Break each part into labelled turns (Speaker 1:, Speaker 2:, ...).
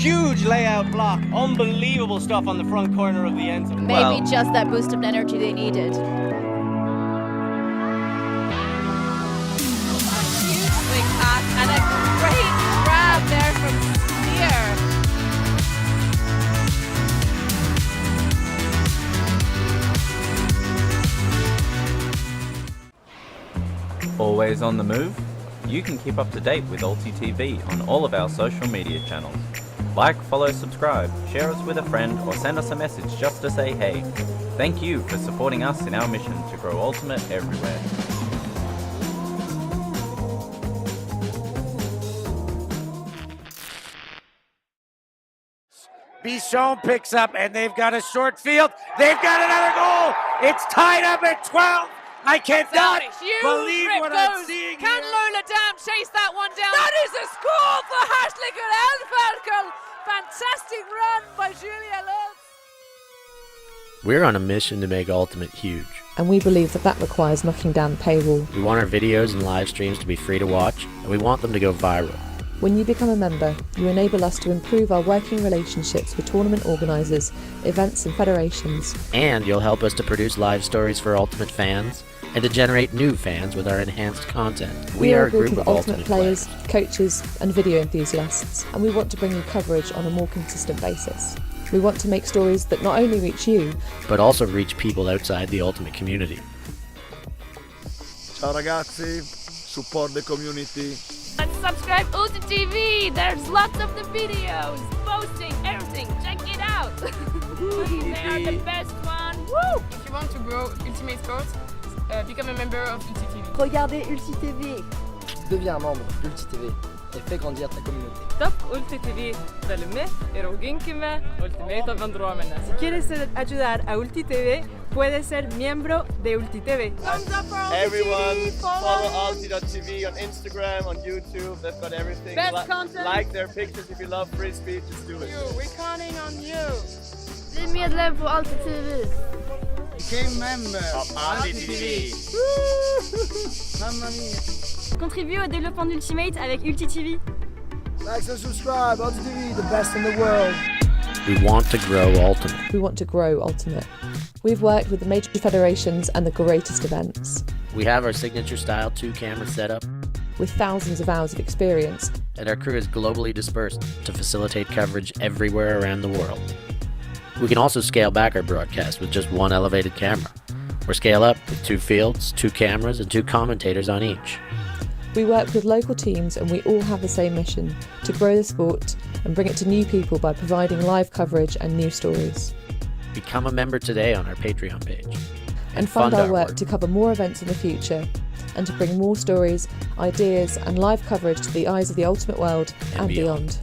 Speaker 1: Huge layout block, unbelievable stuff on the front corner of the end zone.
Speaker 2: Maybe just that boost of energy they needed.
Speaker 3: Huge swing pass and a great grab there from Spear.
Speaker 4: Always on the move? You can keep up to date with ULTI.TV on all of our social media channels. Like, follow, subscribe, share us with a friend, or send us a message just to say hey. Thank you for supporting us in our mission to grow Ultimate everywhere.
Speaker 5: Bichon picks up, and they've got a short field. They've got another goal. It's tied up at 12. I cannot believe what I'm seeing here.
Speaker 3: Can Lola Dam chase that one down? That is a score for Hartlinger Elferkel. Fantastic run by Julia Lutz.
Speaker 6: We're on a mission to make Ultimate huge.
Speaker 7: And we believe that requires knocking down the paywall.
Speaker 6: We want our videos and live streams to be free to watch, and we want them to go viral.
Speaker 7: When you become a member, you enable us to improve our working relationships with tournament organisers, events and federations.
Speaker 6: And you'll help us to produce live stories for Ultimate fans, and to generate new fans with our enhanced content.
Speaker 7: We are a group of Ultimate players, coaches and video enthusiasts, and we want to bring you coverage on a more consistent basis. We want to make stories that not only reach you,
Speaker 6: but also reach people outside the Ultimate community.
Speaker 8: Ciao ragazzi, support the community.
Speaker 3: And subscribe ULTI.TV. There's lots of the videos, posting, everything. Check it out. They are the best one. Woo!
Speaker 9: If you want to grow Ultimate Sport, become a member of ULTI.TV.
Speaker 10: Regardez ULTI.TV. Deviens un membre d'ULTI.TV et fais grandir ta communauté.
Speaker 9: Top ULTI.TV. Dale y roginkime Ultimate Vendromene.
Speaker 11: Si quieres ayudar a ULTI.TV, puedes ser miembro de ULTI.TV.
Speaker 8: Everyone, follow ULTI.TV on Instagram, on YouTube. They've got everything.
Speaker 3: Best content.
Speaker 8: Like their pictures if you love Frisbee, just do it.
Speaker 9: We're counting on you.
Speaker 2: Bli medlem på ULTI.TV.
Speaker 8: Became member of ULTI.TV.
Speaker 10: Mamma mia.
Speaker 11: Contribue au développement d'Ultimate avec ULTI.TV.
Speaker 10: Like and subscribe, ULTI.TV, the best in the world.
Speaker 6: We want to grow Ultimate.
Speaker 7: we want to grow Ultimate. We've worked with the major federations and the greatest events.
Speaker 6: We have our signature style 2-camera setup,
Speaker 7: with thousands of hours of experience.
Speaker 6: and our crew is globally dispersed to facilitate coverage everywhere around the world. We can also scale back our broadcast with just one elevated camera, or scale up with 2 fields, 2 cameras, and 2 commentators on each.
Speaker 7: We work with local teams and we all have the same mission, to grow the sport and bring it to new people by providing live coverage and new stories.
Speaker 6: Become a member today on our Patreon page.
Speaker 7: And fund our work to cover more events in the future, and to bring more stories, ideas and live coverage to the eyes of the Ultimate world and beyond.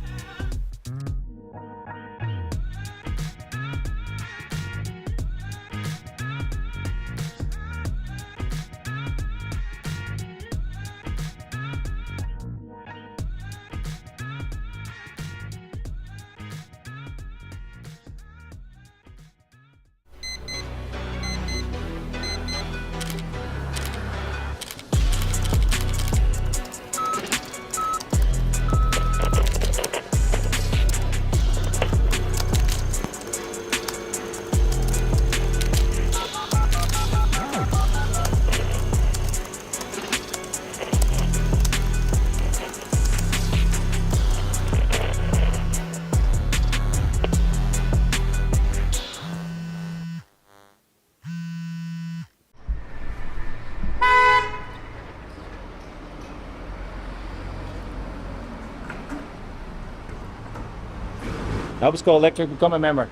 Speaker 12: Help us go electric, become a member.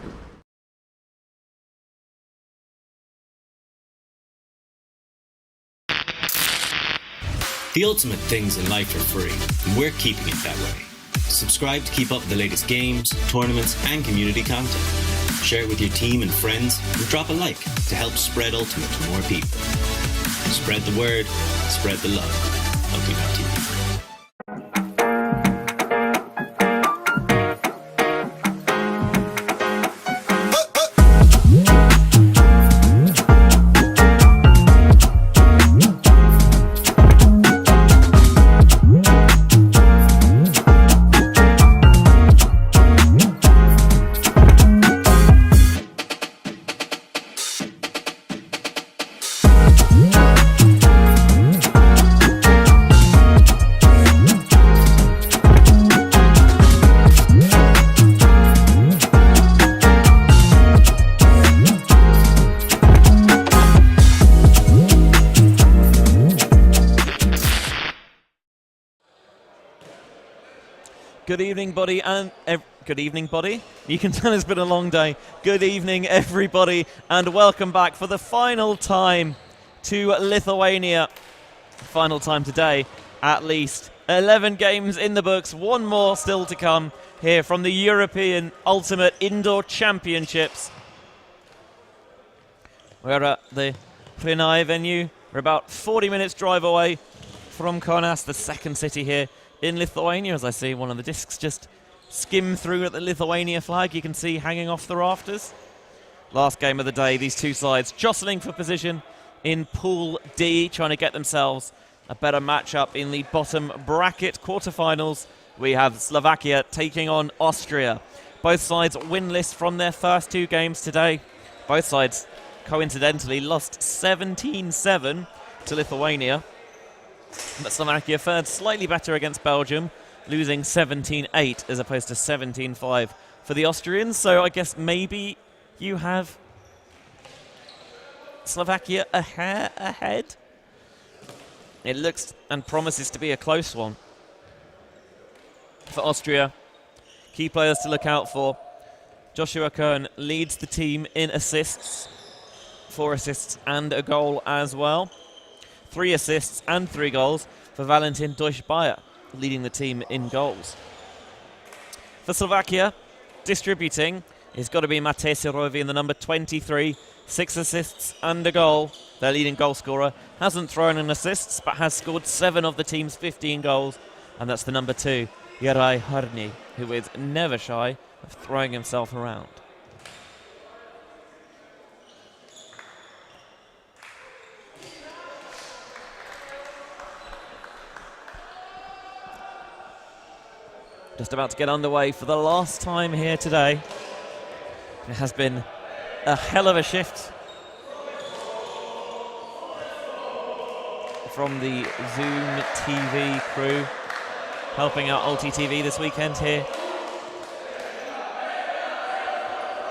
Speaker 13: The ultimate things in life are free, and we're keeping it that way. Subscribe to keep up with the latest games, tournaments, and community content. Share it with your team and friends, and drop a like to help spread Ultimate to more people. Spread the word, spread the love. ULTI.TV.
Speaker 14: Good evening, buddy, and good evening, buddy. You can tell it's been a long day. Good evening, everybody, and welcome back for the final time to Lithuania. Final time today, at least. 11 games in the books, one more still to come here from the European Ultimate Indoor Championships. We're at the PRIENAI venue. We're about 40 minutes drive away from Kaunas, the second city here in Lithuania, as I see one of the discs just skim through at the Lithuania flag you can see hanging off the rafters. Last game of the day, these two sides jostling for position in Pool D, trying to get themselves a better matchup in the bottom bracket quarterfinals. We have Slovakia taking on Austria. Both sides winless from their first two games today. Both sides coincidentally lost 17-7 to Lithuania. But Slovakia fared slightly better against Belgium, losing 17-8 as opposed to 17-5 for the Austrians. So I guess maybe you have Slovakia a hair ahead. It looks and promises to be a close one. For Austria, key players to look out for. Joshua Kern leads the team in assists. 4 assists and a goal as well. 3 assists and 3 goals for Valentin Deutsch-Bayer, leading the team in goals. For Slovakia, distributing, it's got to be Matej Sirovi in the number 23. 6 assists and a goal. Their leading goal scorer hasn't thrown in assists, but has scored 7 of the team's 15 goals. And that's the number 2, Juraj Hrný, who is never shy of throwing himself around. Just about to get underway for the last time here today. It has been a hell of a shift from the Zoom TV crew helping out ULTI.TV this weekend here.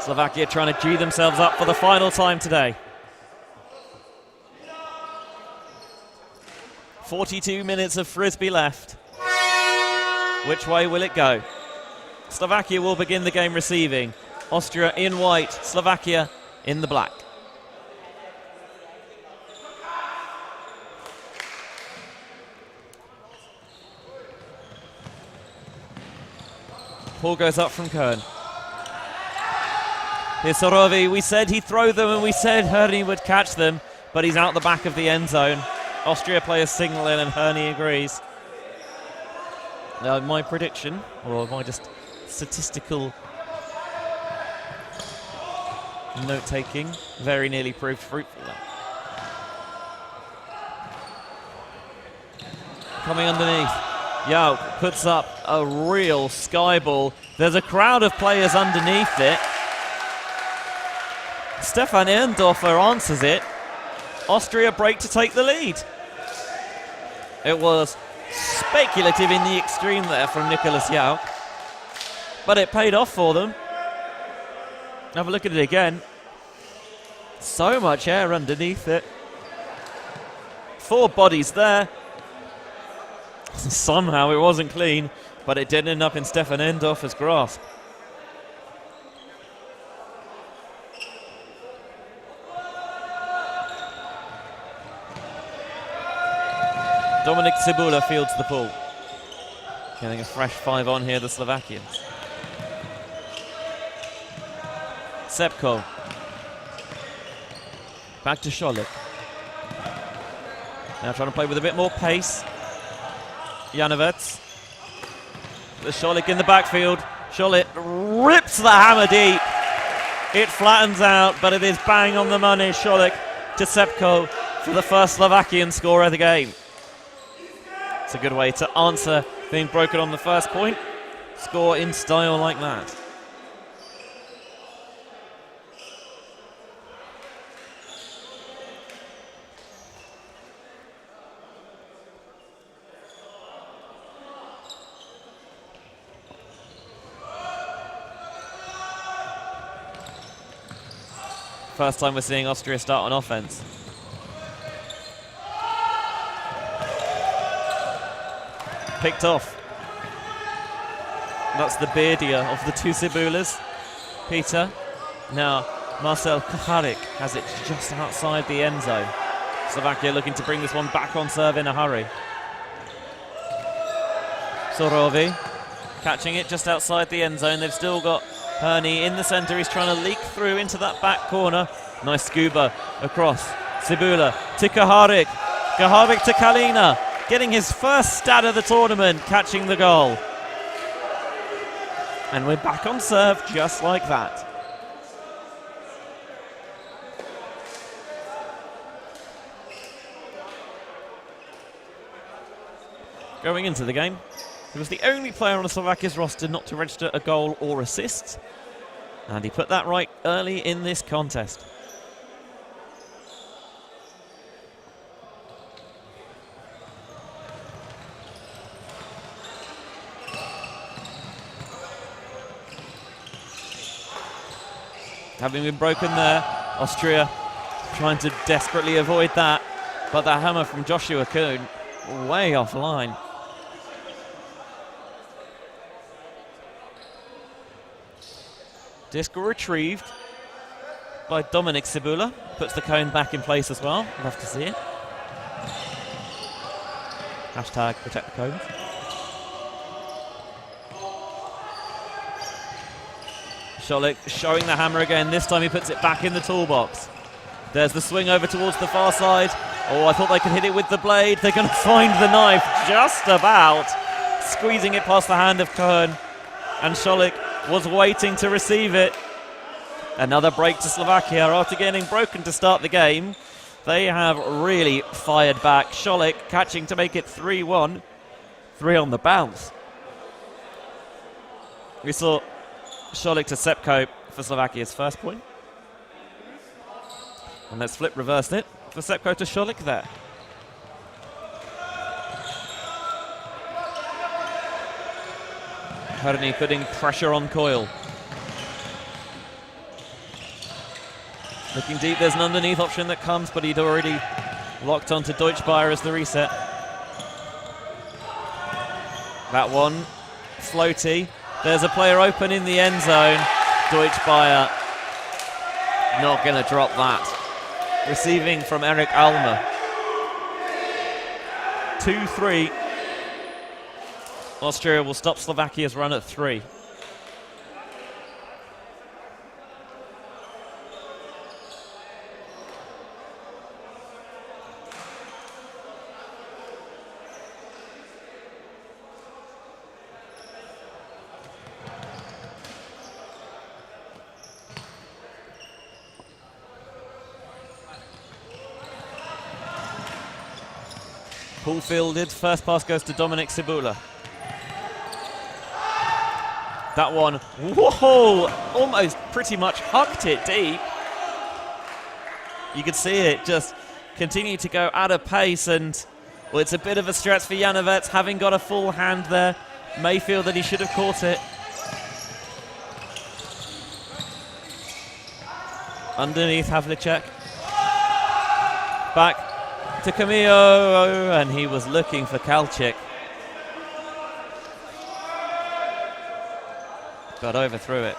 Speaker 14: Slovakia trying to G themselves up for the final time today. 42 minutes of Frisbee left. Which way will it go? Slovakia will begin the game receiving. Austria in white, Slovakia in the black. Ball goes up from Kern. Here's Sirovi. We said he'd throw them and we said Hrný would catch them, but he's out the back of the end zone. Austria players signal in and Hrný agrees. Now, my prediction, or my just statistical note-taking, very nearly proved fruitful. Coming underneath, Yauk puts up a real sky ball. There's a crowd of players underneath it. Stefan Ehrendorfer answers it. Austria break to take the lead. It was speculative in the extreme there from Nicholas Yauk, but it paid off for them. Have a look at it again. So much air underneath it. 4 bodies there. Somehow it wasn't clean, but it did end up in Stefan Ehrendorfer's grasp. Dominik Cibula fields the ball. Getting a fresh 5 on here, the Slovakians. Sepko. Back to Scholik. Now trying to play with a bit more pace. Janovets. The Scholik in the backfield. Scholik rips the hammer deep. It flattens out, but it is bang on the money. Scholik to Sepko for the first Slovakian score of the game. It's a good way to answer being broken on the first point. Score in style like that. First time we're seeing Austria start on offense. Picked off. That's the beardier of the two Cibulas. Peter. Now, Marcel Kucharik has it just outside the end zone. Slovakia looking to bring this one back on serve in a hurry. Sorovi catching it just outside the end zone. They've still got Herney in the centre. He's trying to leak through into that back corner. Nice scuba across. Cibula to Kucharik. Kucharik to Kalina. Getting his first stat of the tournament, catching the goal. And we're back on serve just like that. Going into the game, he was the only player on Slovakia's roster not to register a goal or assist. And he put that right early in this contest. Having been broken there, Austria trying to desperately avoid that. But that hammer from Joshua Kuhn, way offline. Disc retrieved by Dominic Cibula. Puts the cone back in place as well. Love to see it. Hashtag protect the cones. Scholik showing the hammer again. This time he puts it back in the toolbox. There's the swing over towards the far side. Oh, I thought they could hit it with the blade. They're going to find the knife just about. Squeezing it past the hand of Cohen. And Scholik was waiting to receive it. Another break to Slovakia after getting broken to start the game. They have really fired back. Scholik catching to make it 3-1. 3 on the bounce. We saw Scholik to Sepko for Slovakia's first point. And let's flip reverse it for Sepko to Scholik there. Herney putting pressure on Coyle. Looking deep, there's an underneath option that comes, but he'd already locked onto Deutschbayer as the reset. That one, floaty. There's a player open in the end zone. Deutschbayer not going to drop that. Receiving from Eric Almer. 2-3. Austria will stop Slovakia's run at 3. Pull fielded, first pass goes to Dominic Cibula. That one, whoa, almost pretty much hucked it deep. You could see it just continue to go out of pace, and well, it's a bit of a stretch for Janovets, having got a full hand there. May feel that he should have caught it. Underneath Havlicek. Back to Camillo, and he was looking for Kalchik. Got overthrew it.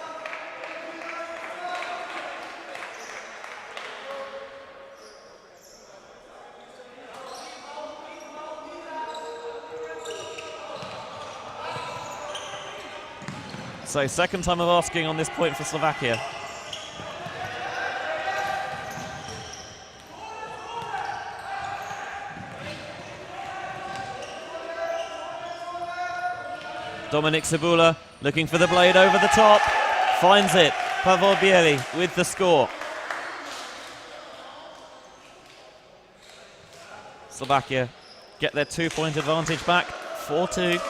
Speaker 14: So second time of asking on this point for Slovakia. Dominic Cibula looking for the blade over the top. Finds it. Pavol Bieli with the score. Slovakia get their 2-point advantage back. 4-2.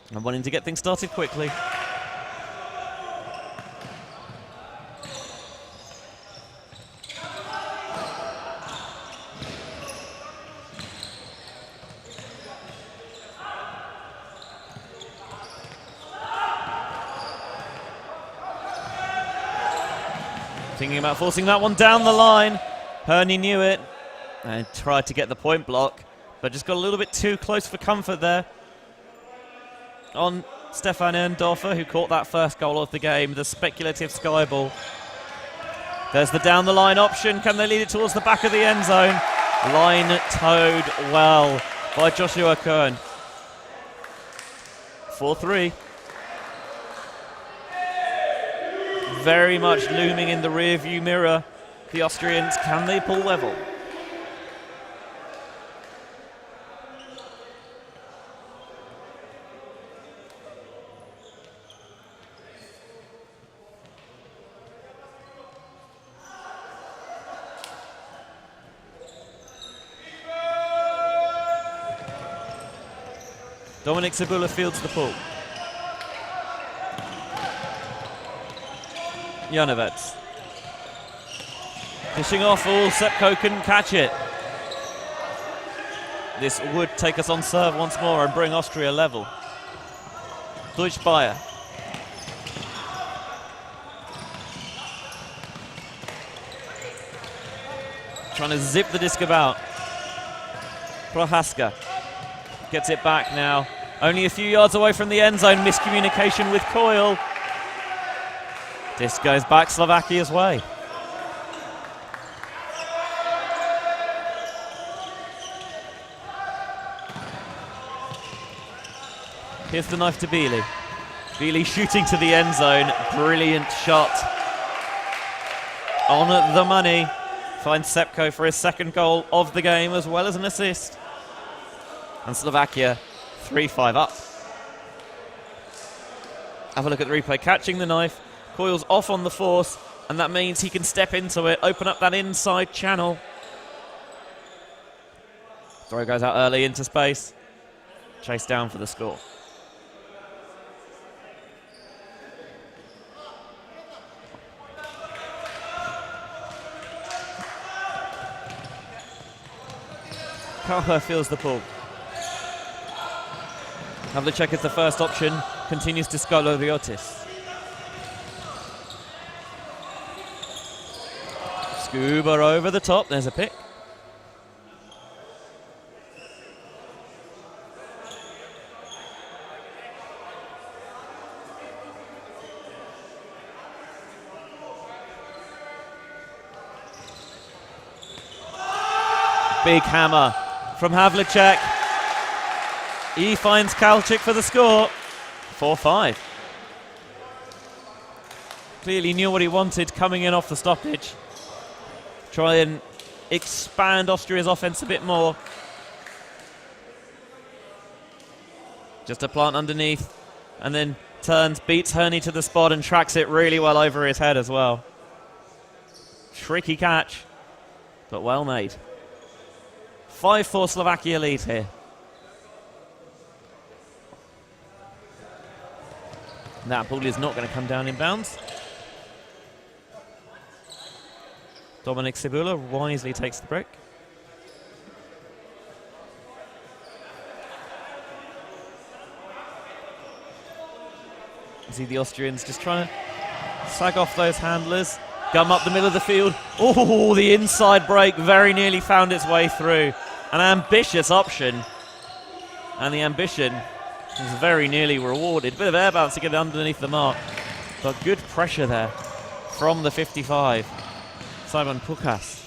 Speaker 14: And wanting to get things started quickly. Thinking about forcing that one down the line. Herney knew it and tried to get the point block, but just got a little bit too close for comfort there on Stefan Endorfer, who caught that first goal of the game, the speculative sky ball. There's the down the line option. Can they lead it towards the back of the end zone? Line towed well by Joshua Kern. 4-3. Very much looming in the rear view mirror. The Austrians, can they pull level? Dominik Cebula fields the pull. Janovets. Dishing off, Sepko couldn't catch it. This would take us on serve once more and bring Austria level. Deutsch Bayer. Trying to zip the disc about. Prohaska gets it back now. Only a few yards away from the end zone. Miscommunication with Coyle. Disc goes back Slovakia's way. Here's the knife to Bealey. Bealey shooting to the end zone. Brilliant shot. On the money. Finds Sepko for his second goal of the game, as well as an assist. And Slovakia 3-5 up. Have a look at the replay. Catching the knife. Coyle's off on the force, and that means he can step into it, open up that inside channel. Throw goes out early into space. Chase down for the score. Carher feels the pull. Havlicek is the first option. Continues to Skoloriotis. Scuba over the top. There's a pick. Big hammer from Havlicek. He finds Kalchik for the score. 4-5. Clearly knew what he wanted coming in off the stoppage. Try and expand Austria's offense a bit more. Just a plant underneath, and then turns, beats Herney to the spot and tracks it really well over his head as well. Tricky catch, but well made. 5-4 Slovakia lead here. That ball is not going to come down in bounds. Dominik Cebula wisely takes the break. See the Austrians just trying to sag off those handlers. Gum up the middle of the field. Oh, the inside break very nearly found its way through. An ambitious option. And the ambition was very nearly rewarded. Bit of air bounce to get it underneath the mark. But good pressure there from the 55. Simon Pukas.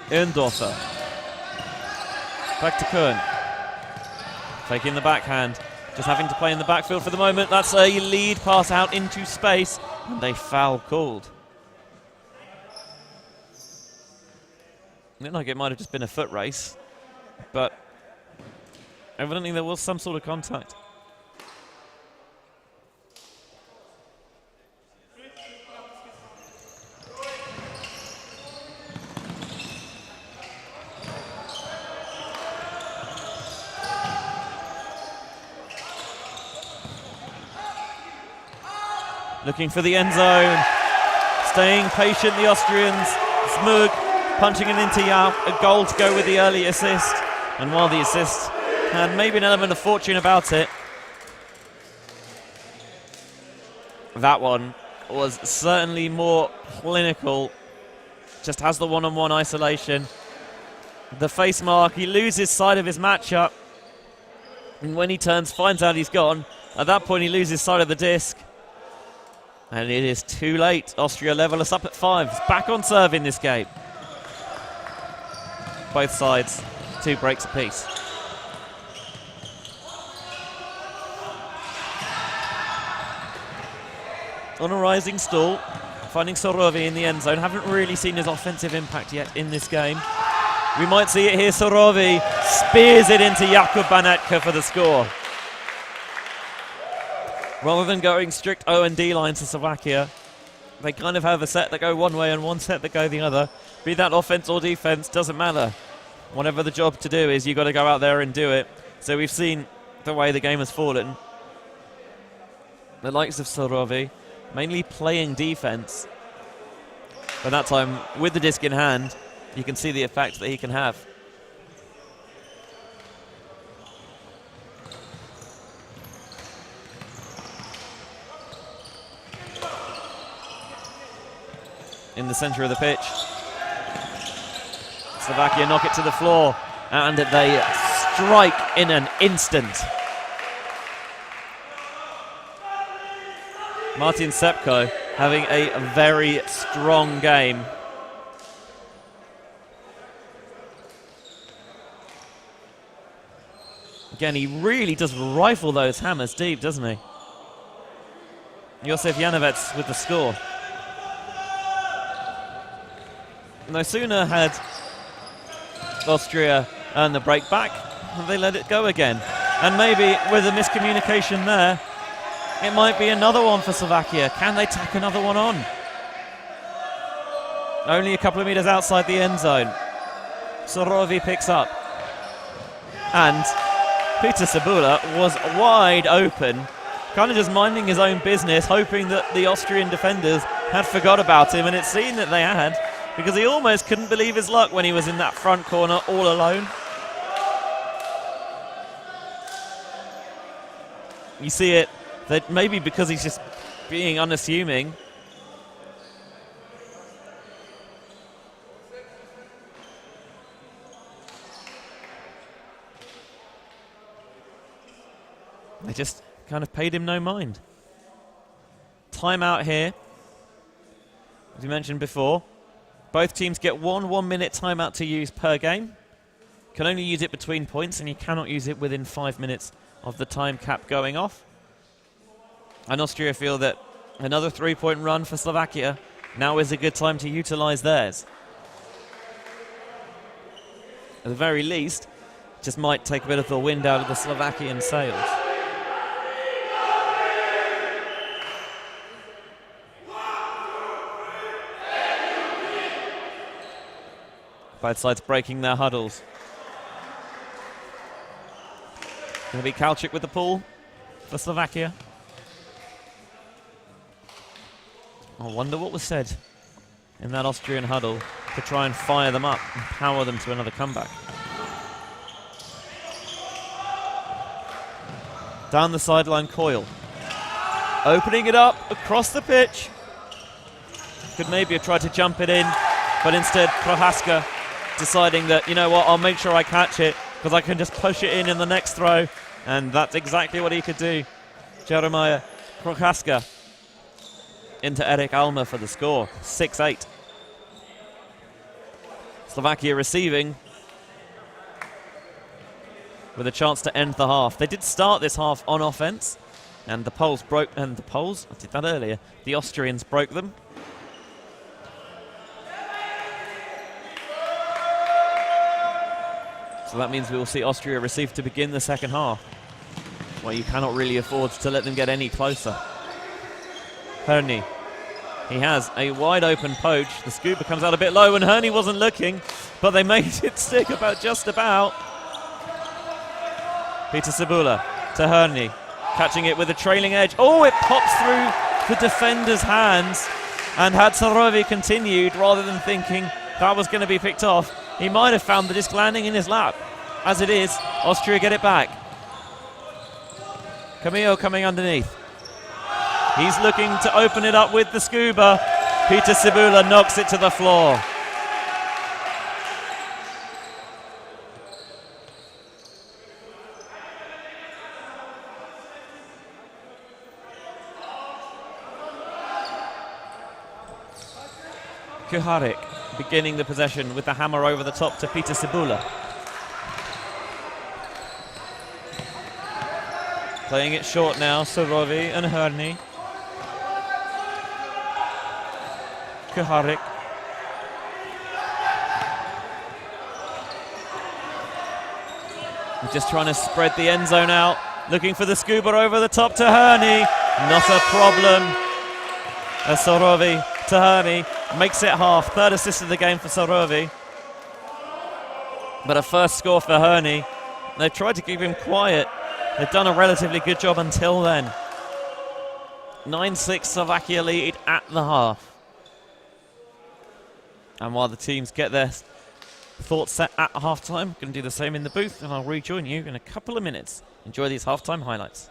Speaker 14: Erndorfer. Back to Kern. Taking the backhand. Just having to play in the backfield for the moment. That's a lead pass out into space. And a foul called. Looked like it might have just been a foot race. But evidently there was some sort of contact. Looking for the end zone. Staying patient, the Austrians. Smug punching it into Yao. A goal to go with the early assist. And while the assist had maybe an element of fortune about it, That one was certainly more clinical. Just has the one-on-one isolation. The face mark, he loses sight of his matchup. And when he turns, finds out he's gone. At that point, he loses sight of the disc. And it is too late. Austria level us up at 5. It's back on serve in this game. Both sides, 2 breaks apiece. On a rising stall, finding Sorovi in the end zone. Haven't really seen his offensive impact yet in this game. We might see it here. Sorovi spears it into Jakub Banetka for the score. Rather than going strict O&D lines to Slovakia, they kind of have a set that go one way and one set that go the other. Be that offense or defense, doesn't matter. Whatever the job to do is, you've got to go out there and do it. So we've seen the way the game has fallen. The likes of Sorovi mainly playing defense. But that time, with the disc in hand, you can see the effect that he can have. In the center of the pitch. Slovakia knock it to the floor, and they strike in an instant. Martin Sepko having a very strong game. Again, he really does rifle those hammers deep, doesn't he? Josef Janowec with the score. No sooner had Austria earn the break back, they let it go again. And maybe with a miscommunication there, it might be another one for Slovakia. Can they tack another one on? Only a couple of meters outside the end zone. Sorovi picks up. And Peter Cebula was wide open, kind of just minding his own business, hoping that the Austrian defenders had forgot about him, and it seemed that they had, because he almost couldn't believe his luck when he was in that front corner all alone. You see it, that maybe because he's just being unassuming. They just kind of paid him no mind. Timeout here. As we mentioned before, both teams get one 1-minute timeout to use per game. Can only use it between points, and you cannot use it within 5 minutes of the time cap going off. And Austria feel that another 3-point run for Slovakia now is a good time to utilize theirs. At the very least, just might take a bit of the wind out of the Slovakian sails. Both sides breaking their huddles. Going to be Kalchik with the pull for Slovakia. I wonder what was said in that Austrian huddle to try and fire them up and power them to another comeback. Down the sideline, Coyle. Opening it up across the pitch. Could maybe have tried to jump it in, but instead Prohaska deciding that, you know what, I'll make sure I catch it because I can just push it in the next throw. And that's exactly what he could do. Jeremiah Prohaska into Eric Almer for the score, 6-8. Slovakia receiving with a chance to end the half. They did start this half on offense, and the Poles broke, and the Poles, I did that earlier, the Austrians broke them. So that means we will see Austria receive to begin the second half. Well, you cannot really afford to let them get any closer. Herney. He has a wide open poach. The scuba comes out a bit low and Herney wasn't looking, but they made it stick about just about. Peter Cebula to Herney. Catching it with a trailing edge. Oh, it pops through the defender's hands. And had Sorovi continued, rather than thinking that was going to be picked off, he might have found the disc landing in his lap. As it is, Austria get it back. Camillo coming underneath. He's looking to open it up with the scuba. Peter Cibula knocks it to the floor. Kuharik beginning the possession with the hammer over the top to Peter Cibula. Playing it short now, Sorovi and Herney. Kuharik. Just trying to spread the end zone out. Looking for the scuba over the top to Herney. Not a problem. Sorovi to Herney. Makes it half. Third assist of the game for Sorovi. But a first score for Herney. They've tried to keep him quiet. They've done a relatively good job until then. 9-6 Slovakia lead at the half. And while the teams get their thoughts set at halftime, going to do the same in the booth, and I'll rejoin you in a couple of minutes. Enjoy these halftime highlights.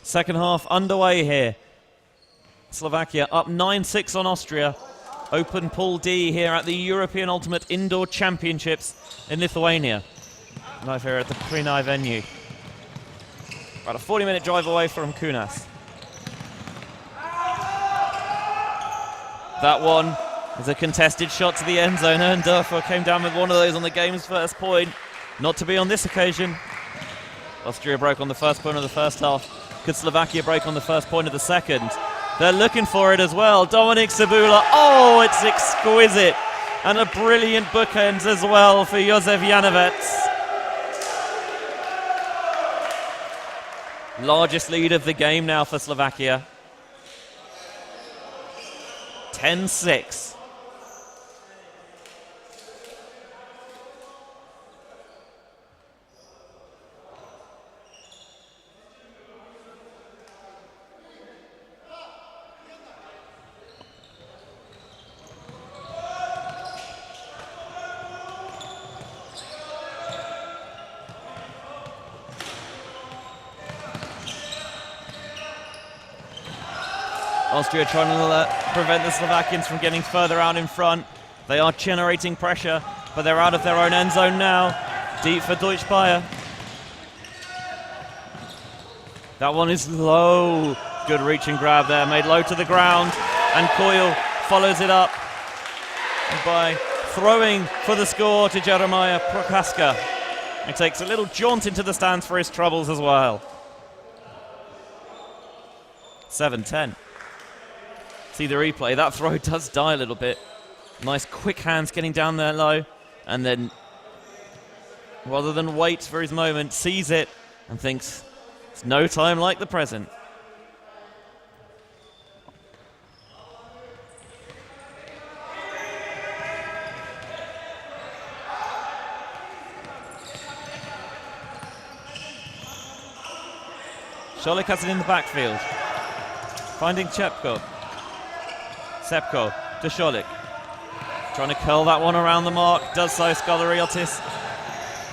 Speaker 14: Second half underway here. Slovakia up 9-6 on Austria. Open Pool D here at the European Ultimate Indoor Championships in Lithuania. Live here at the PRIENAI venue. About a 40-minute drive away from Kaunas. That one is a contested shot to the end zone. Erndorfer came down with one of those on the game's first point. Not to be on this occasion. Austria broke on the first point of the first half. Could Slovakia break on the first point of the second? They're looking for it as well. Dominik Cibula. Oh, it's exquisite. And a brilliant bookends as well for Jozef Janowec. Largest lead of the game now for Slovakia. 10-6. Austria trying to prevent the Slovakians from getting further out in front. They are generating pressure, but they're out of their own end zone now. Deep for Deutsch Bayer. That one is low. Good reach and grab there, made low to the ground. And Coyle follows it up by throwing for the score to Jeremiah Prokaska. He takes a little jaunt into the stands for his troubles as well. 7-10. See the replay. That throw does die a little bit. Nice quick hands getting down there low. And then, rather than wait for his moment, sees it and thinks, it's no time like the present. Scholik has it in the backfield. Finding Sepko to Scholik. Trying to curl that one around the mark. Does so, Skolariotis.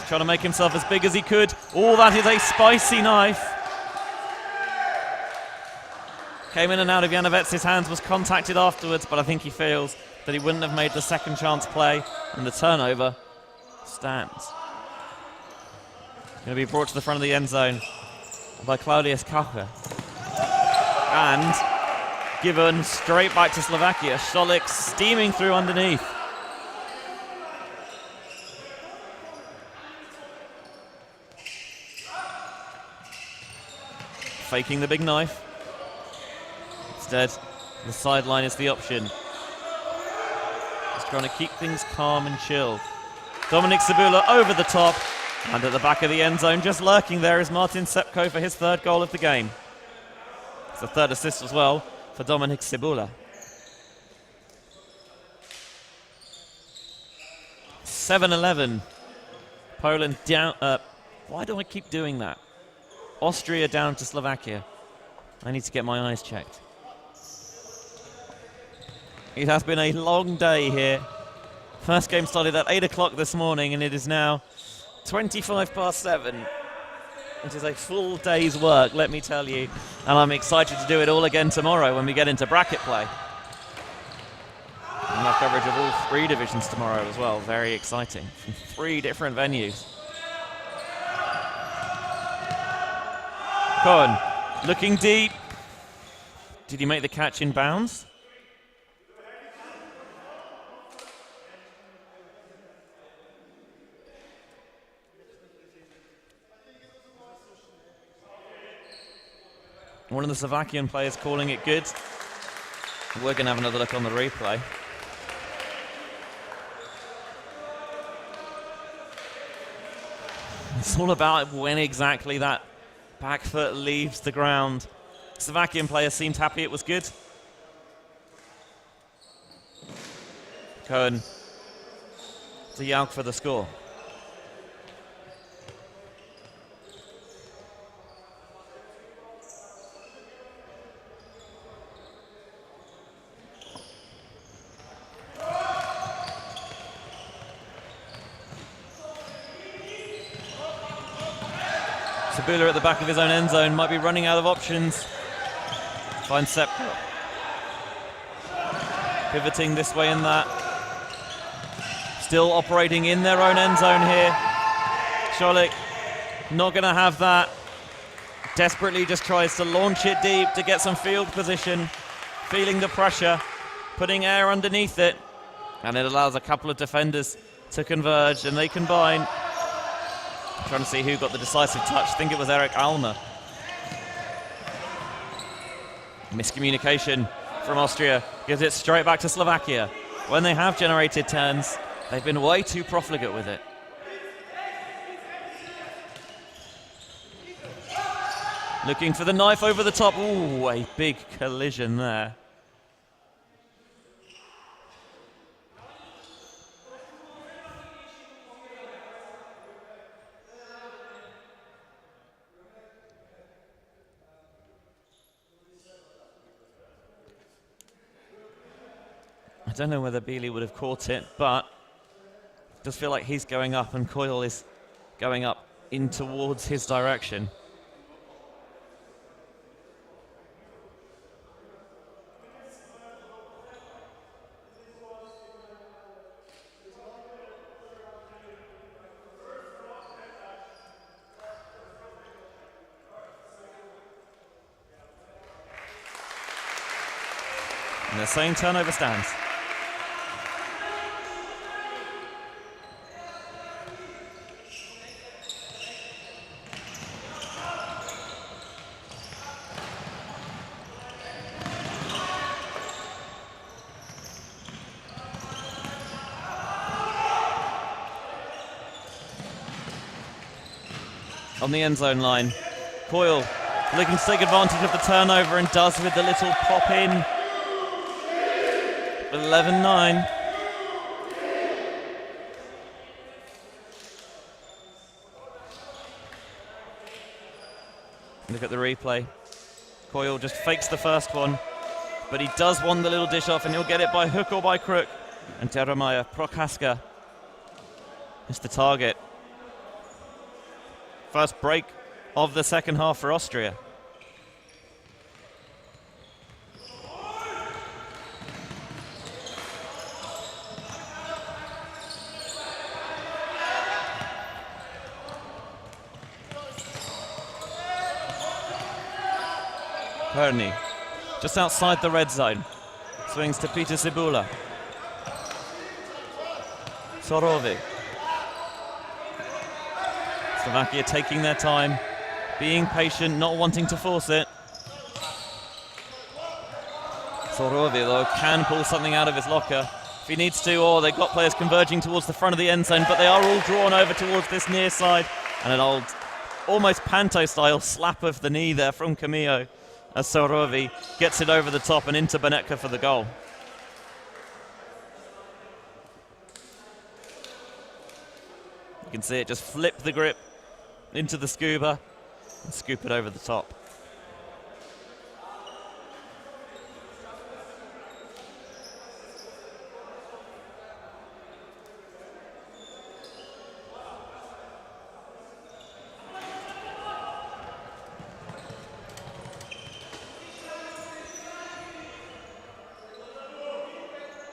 Speaker 14: Trying to make himself as big as he could. Oh, that is a spicy knife. came in and out of Janovetz's hands, was contacted afterwards, but I think he feels that he wouldn't have made the second chance play, and the turnover stands. Going to be brought to the front of the end zone by Claudius Kauka. And given straight back to Slovakia. Scholik steaming through underneath. Faking the big knife. Instead, the sideline is the option. Just trying to keep things calm and chill. Dominik Cebula over the top. And at the back of the end zone, just lurking there, is Martin Sepko for his third goal of the game. It's the third assist as well for Dominik Cebula. 7-11. Poland down. Why do I keep doing that? Austria down to Slovakia. I need to get my eyes checked. It has been a long day here. First game started at 8 o'clock this morning, and it is now 7:25. It is a full day's work, let me tell you. And I'm excited to do it all again tomorrow when we get into bracket play. We'll have coverage of all three divisions tomorrow as well. Very exciting. From 3 different venues. Cohen looking deep. Did he make the catch in bounds? One of the Slovakian players calling it good. We're going to have another look on the replay. It's all about when exactly that back foot leaves the ground. Slovakian player seemed happy it was good. Cohen to Yauk for the score. Cebula at the back of his own end zone, might be running out of options. Finds Sepko. Pivoting this way and that. Still operating in their own end zone here. Scholik not going to have that. Desperately just tries to launch it deep to get some field position. Feeling the pressure, putting air underneath it. And it allows a couple of defenders to converge, and they combine. Trying to see who got the decisive touch. I think it was Eric Almer. Miscommunication from Austria gives it straight back to Slovakia. When they have generated turns, they've been way too profligate with it. Looking for the knife over the top. Ooh, a big collision there. I don't know whether Bealey would have caught it, but it does feel like he's going up and Coyle is going up in towards his direction. And the same turnover stands. On the end zone line, Coyle looking to take advantage of the turnover and does with the little pop in. 11-9. Look at the replay. Coyle just fakes the first one, but he does want the little dish off, and he'll get it by hook or by crook. And Jeremiah Prokaska is the target. First break of the second half for Austria. Garnier, just outside the red zone. Swings to Peter Cibula. Sorovi. Slovakia taking their time, being patient, not wanting to force it. Sorovi, though, can pull something out of his locker if he needs to, or they've got players converging towards the front of the end zone, but they are all drawn over towards this near side. And an old, almost panto-style slap of the knee there from Camillo as Sorovi gets it over the top and into Benetka for the goal. You can see it just flip the grip into the scuba and scoop it over the top.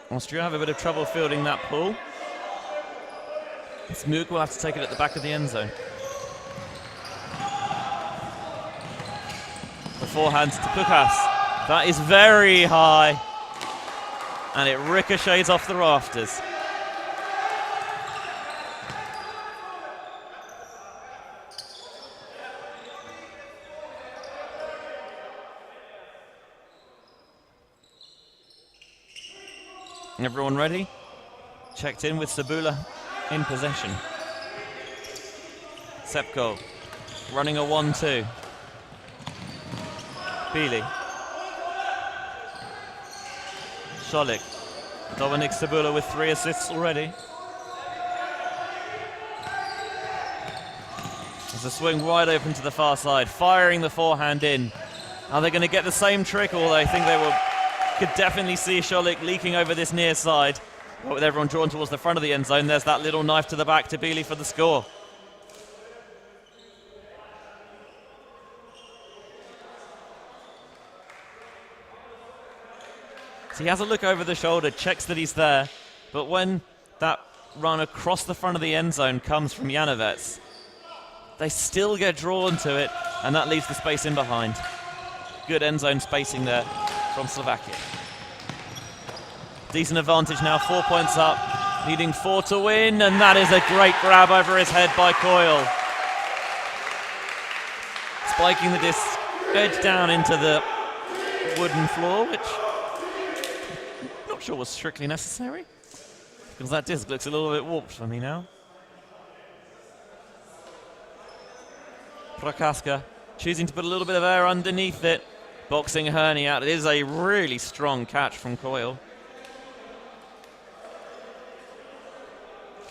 Speaker 14: Austria have a bit of trouble fielding that pull. Smuk will have to take it at the back of the end zone. The forehand to Pukas. That is very high. And it ricochets off the rafters. Everyone ready? Checked in with Cibula in possession. Sepko running a 1-2. Bili. Scholik. Dominik Cibula with 3 assists already. There's a swing wide open to the far side, firing the forehand in. Are they going to get the same trick, or I think they will? Could definitely see Scholik leaking over this near side. But with everyone drawn towards the front of the end zone, there's that little knife to the back to Bili for the score. So he has a look over the shoulder, checks that he's there, but when that run across the front of the end zone comes from Janovets, they still get drawn to it, and that leaves the space in behind. Good end zone spacing there from Slovakia. Decent advantage now, 4 points up, needing 4 to win, and that is a great grab over his head by Coyle. Spiking the disc edge down into the wooden floor, which I'm not sure was strictly necessary, because that disc looks a little bit warped for me now. Prokaska choosing to put a little bit of air underneath it, boxing Herney out. It is a really strong catch from Coyle.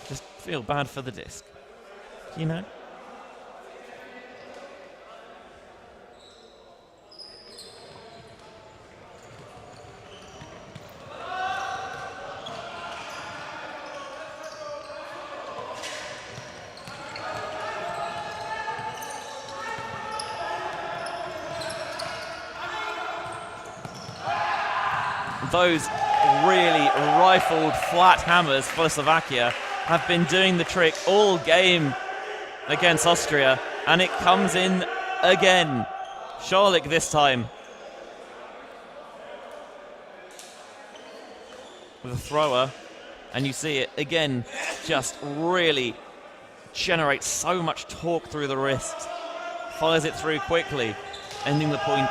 Speaker 14: Just feel bad for the disc, you know. Those really rifled flat hammers for Slovakia have been doing the trick all game against Austria, and it comes in again. Scholik this time with a thrower, and you see it again, just really generates so much torque through the wrist. Fires it through quickly, ending the point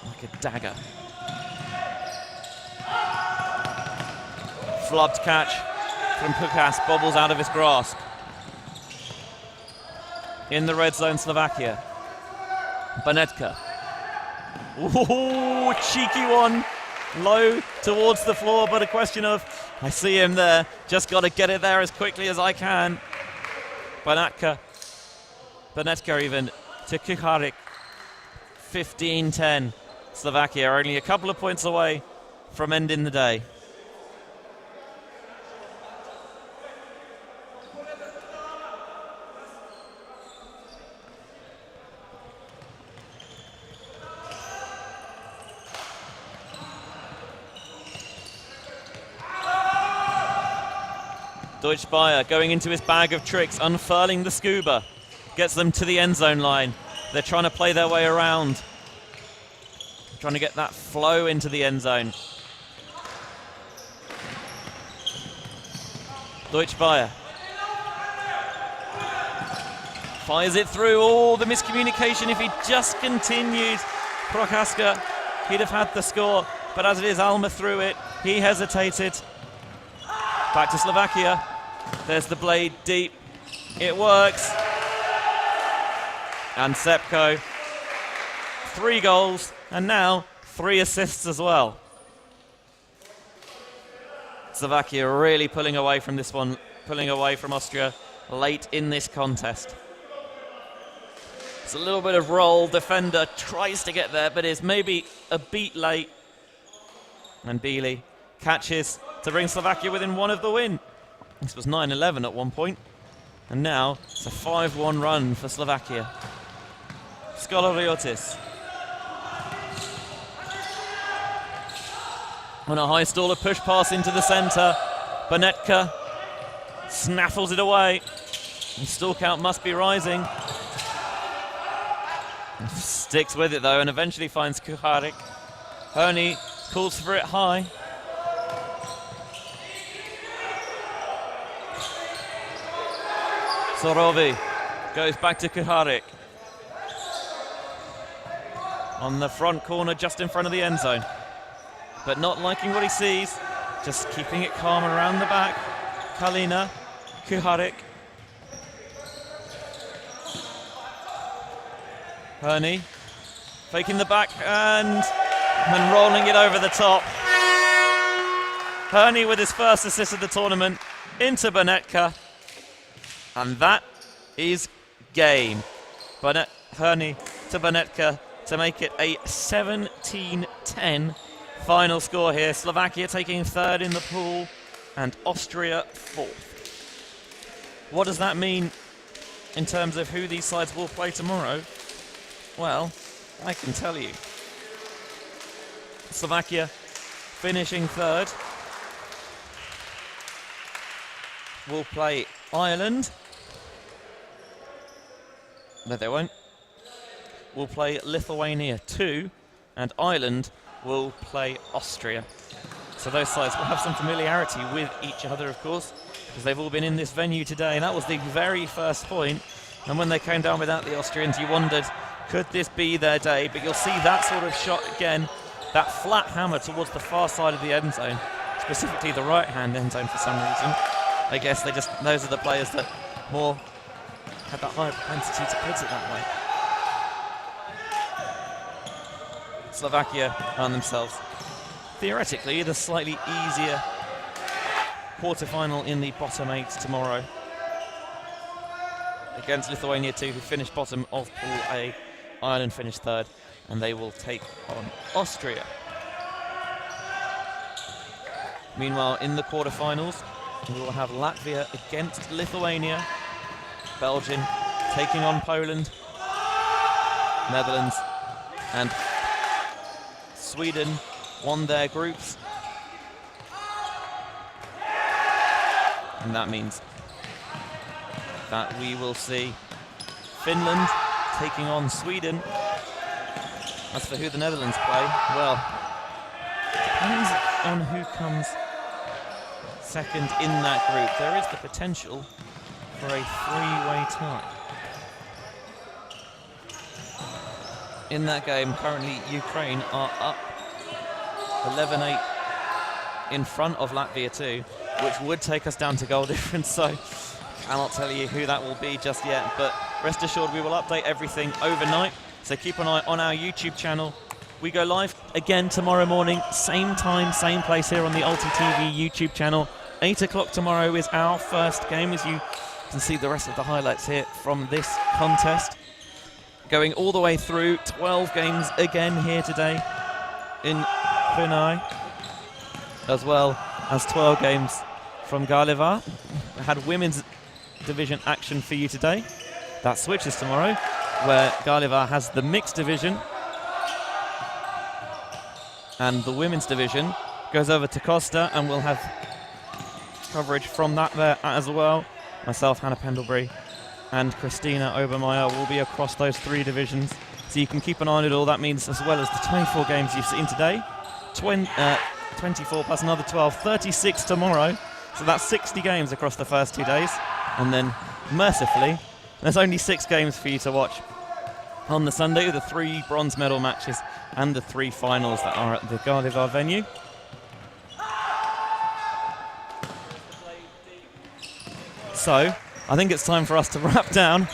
Speaker 14: like a dagger. Flubbed catch from Pukas, bobbles out of his grasp. In the red zone, Slovakia. Benetka. Ooh, cheeky one. Low towards the floor, but a question of, I see him there, just got to get it there as quickly as I can. Benetka even to Kucharik. 15-10. Slovakia are only a couple of points away from ending the day. Deutsch Bayer going into his bag of tricks, unfurling the scuba, gets them to the end zone line. They're trying to play their way around. trying to get that flow into the end zone. Deutschbayer fires it through. Oh, the miscommunication. If he just continued Prochaska, he'd have had the score. But as it is, Alma threw it. He hesitated. Back to Slovakia. There's the blade deep. It works. And Sepko, 3 goals, and now 3 assists as well. Slovakia really pulling away from this one, pulling away from Austria late in this contest. It's a little bit of roll. Defender tries to get there, but is maybe a beat late. And Bealey catches to bring Slovakia within 1 of the win. This was 9-11 at one point. And now it's a 5-1 run for Slovakia. Skolariotis. On a high stall, a push pass into the centre. Bonetka snaffles it away. And stall count must be rising. Sticks with it though and eventually finds Kucharik. Herney calls for it high. Sorovi goes back to Kucharik. On the front corner, just in front of the end zone. But not liking what he sees, just keeping it calm around the back. Kalina, Kucharik. Herney faking the back and then rolling it over the top. Herney with his first assist of the tournament into Bonetka. And that is game. Herney to Bonetka to make it a 17-10 final score here. Slovakia taking 3rd in the pool and Austria 4th. What does that mean in terms of who these sides will play tomorrow? Well, I can tell you. Slovakia finishing 3rd will play Ireland. No, they won't. Will play Lithuania 2, and Ireland will play Austria. So those sides will have some familiarity with each other, of course, because they've all been in this venue today, and that was the very first point. And when they came down without the Austrians, you wondered, could this be their day? But you'll see that sort of shot again, that flat hammer towards the far side of the end zone, specifically the right-hand end zone for some reason. I guess those are the players that more had that higher propensity to put it that way. Slovakia earn themselves, theoretically, the slightly easier quarter-final in the bottom 8 tomorrow against Lithuania 2, who finished bottom of Pool A. Ireland finished 3rd, and they will take on Austria. Meanwhile, in the quarter-finals, we will have Latvia against Lithuania, Belgium taking on Poland, Netherlands and Sweden won their groups. And that means that we will see Finland taking on Sweden. As for who the Netherlands play, well, depends on who comes second in that group. There is the potential for a 3-way tie. In that game, currently Ukraine are up 11-8 in front of Latvia 2, which would take us down to goal difference, so cannot tell you who that will be just yet, but rest assured we will update everything overnight, so keep an eye on our YouTube channel. We go live again tomorrow morning, same time, same place here on the ULTI.TV YouTube channel. 8 o'clock tomorrow is our first game, as you can see the rest of the highlights here from this contest. Going all the way through, 12 games again here today in PRIENAI, as well as 12 games from Galiva. We had women's division action for you today. That switches tomorrow, where Galiva has the mixed division, and the women's division goes over to Costa, and we'll have coverage from that there as well. Myself, Hannah Pendlebury, and Christina Obermeyer will be across those 3 divisions. so you can keep an eye on it all. That means as well as the 24 games you've seen today, 24 plus another 12, 36 tomorrow. So that's 60 games across the first 2 days. And then, mercifully, there's only 6 games for you to watch on the Sunday, the 3 bronze medal matches and the 3 finals that are at the Garnier venue. So, I think it's time for us to wrap down,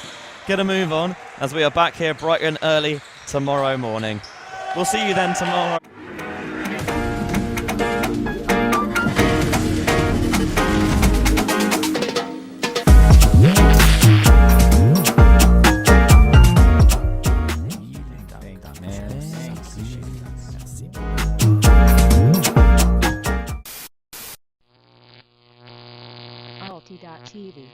Speaker 14: get a move on, as we are back here bright and early tomorrow morning. We'll see you then tomorrow.
Speaker 15: ULTI.TV.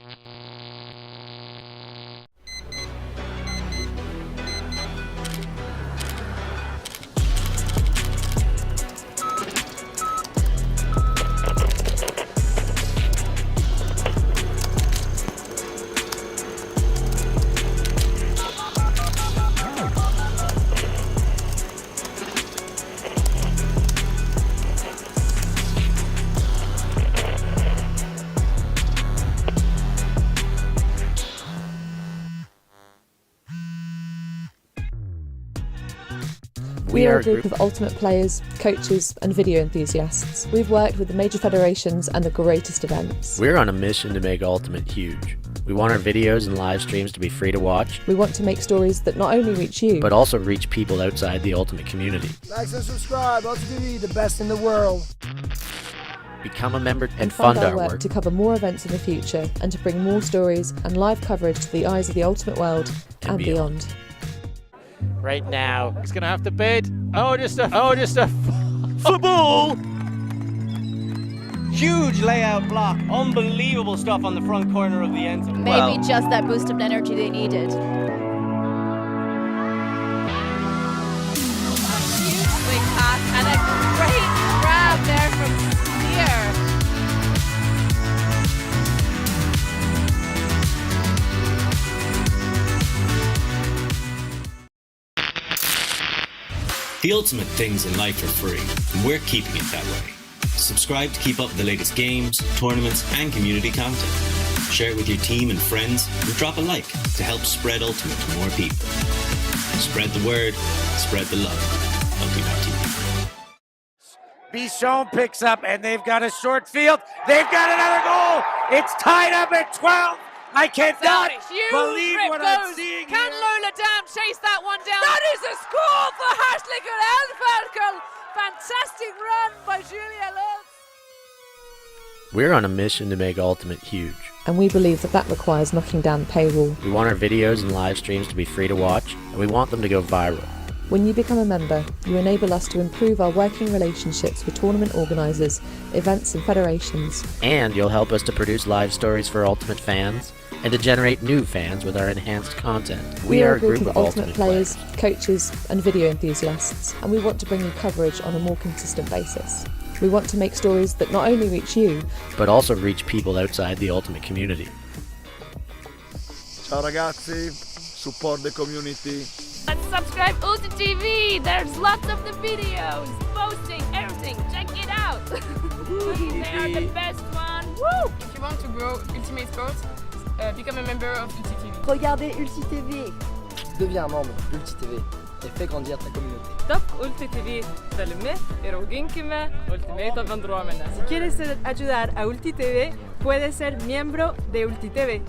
Speaker 7: We are a group of ultimate players, coaches and video enthusiasts. We've worked with the major federations and the greatest events.
Speaker 6: We're on a mission to make Ultimate huge. We want our videos and live streams to be free to watch.
Speaker 7: We want to make stories that not only reach you,
Speaker 6: but also reach people outside the Ultimate community.
Speaker 10: Like and subscribe, ULTI.TV, the best in the world.
Speaker 6: Become a member and
Speaker 7: fund
Speaker 6: our
Speaker 7: work to cover more events in the future and to bring more stories and live coverage to the eyes of the Ultimate world and beyond.
Speaker 5: Right now, he's going to have to bid. Just a
Speaker 1: Football! Huge layout block. Unbelievable stuff on the front corner of the end zone.
Speaker 2: Maybe just that boost of energy they needed.
Speaker 3: Huge swing pass and a great grab there from Spear.
Speaker 13: The ultimate things in life are free, and we're keeping it that way. Subscribe to keep up with the latest games, tournaments, and community content. Share it with your team and friends, and drop a like to help spread Ultimate to more people. Spread the word, spread the love. ULTI.TV.
Speaker 5: Bichon picks up, and they've got a short field. They've got another goal. It's tied up at 12. I cannot believe what I'm seeing
Speaker 3: Can
Speaker 5: here.
Speaker 3: Lola Dam chase that one down? That is a score for Harslinger Elferkel. Fantastic run by Julia Lutz.
Speaker 6: We're on a mission to make Ultimate huge.
Speaker 7: And we believe that requires knocking down the paywall.
Speaker 6: We want our videos and live streams to be free to watch, and we want them to go viral.
Speaker 7: When you become a member, you enable us to improve our working relationships with tournament organisers, events and federations.
Speaker 6: And you'll help us to produce live stories for Ultimate fans, and to generate new fans with our enhanced content.
Speaker 7: We are a group of ultimate players, coaches and video enthusiasts, and we want to bring you coverage on a more consistent basis. We want to make stories that not only reach you,
Speaker 6: but also reach people outside the Ultimate community.
Speaker 16: Ciao ragazzi, support the community.
Speaker 3: And subscribe ULTI.TV. There's lots of the videos, posting, everything. Check it out. They are the best one. Woo!
Speaker 9: If you want to grow Ultimate Sports, become a member of ULTI.TV.
Speaker 10: Regardez ULTI.TV. Deviens membre d'ULTI.TV et fais grandir ta communauté.
Speaker 9: Top ULTI.TV, Velme, Eroginkime, ULTI.TV. Si quieres ayudar a ULTI.TV, puedes ser miembro de ULTI.TV.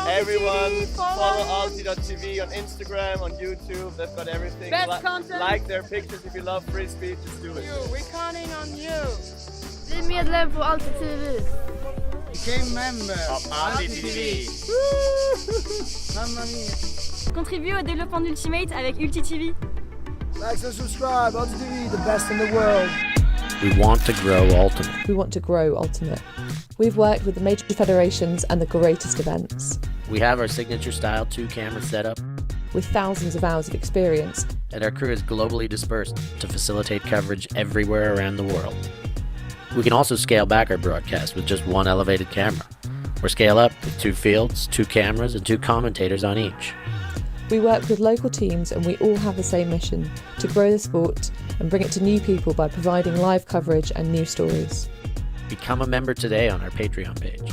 Speaker 8: Everyone, follow ULTI.TV on Instagram, on YouTube. They've got everything.
Speaker 9: Best content.
Speaker 8: Like their pictures if you love Frisbee. Just do it.
Speaker 9: We're counting on you.
Speaker 2: Bli medlem på ULTI.TV.
Speaker 16: Became member of ULTI.TV.
Speaker 10: Mamma mia.
Speaker 17: Contribue au développement d'Ultimate avec ULTI.TV.
Speaker 10: Like and subscribe, ULTI.TV, the best in the world.
Speaker 6: We want to grow Ultimate.
Speaker 7: We want to grow Ultimate. We've worked with the major federations and the greatest events.
Speaker 6: We have our signature style 2-camera setup,
Speaker 7: with thousands of hours of experience,
Speaker 6: and our crew is globally dispersed to facilitate coverage everywhere around the world. We can also scale back our broadcast with just one elevated camera, or scale up with 2 fields, 2 cameras, and 2 commentators on each.
Speaker 7: We work with local teams and we all have the same mission, to grow the sport and bring it to new people by providing live coverage and news stories.
Speaker 6: Become a member today on our Patreon page.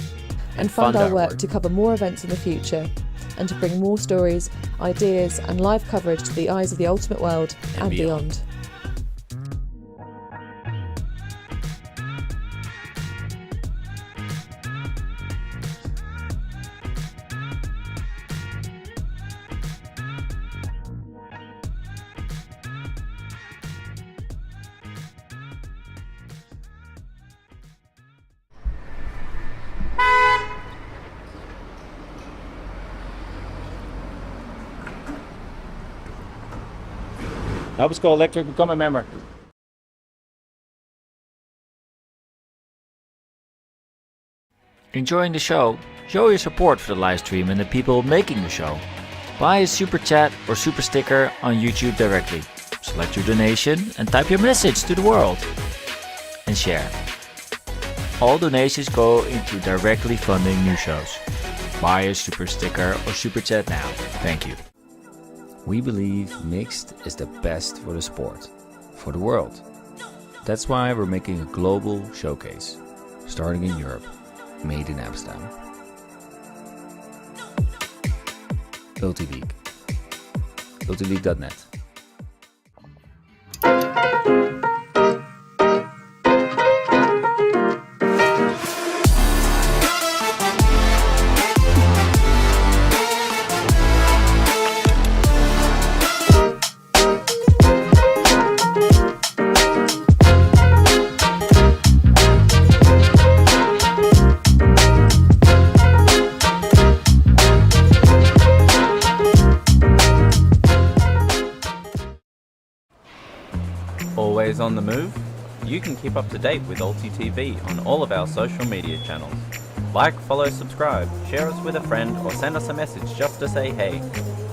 Speaker 7: And fund our work to cover more events in the future and to bring more stories, ideas and live coverage to the eyes of the ultimate world and beyond.
Speaker 12: Help us go electric, become a member.
Speaker 18: Enjoying the show? Show your support for the live stream and the people making the show. Buy a super chat or super sticker on YouTube directly. Select your donation and type your message to the world. And share. All donations go into directly funding new shows. Buy a super sticker or super chat now. Thank you.
Speaker 19: We believe mixed is the best for the sport, for the world. That's why we're making a global showcase, starting in Europe, made in Amsterdam. ULTI.TV. ULTI.net.
Speaker 4: Always on the move? You can keep up to date with ULTI.TV on all of our social media channels. Like, follow, subscribe, share us with a friend, or send us a message just to say hey.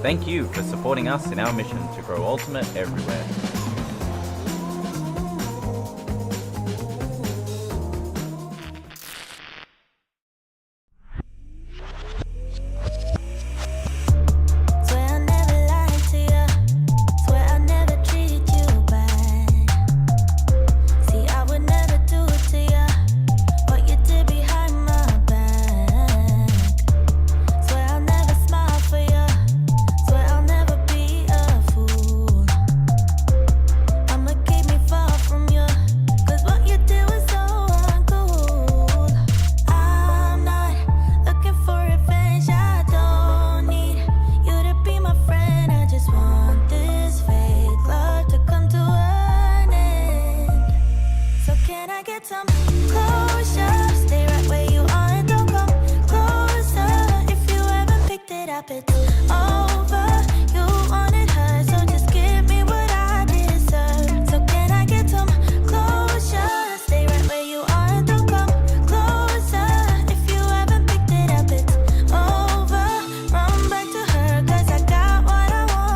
Speaker 4: Thank you for supporting us in our mission to grow Ultimate everywhere.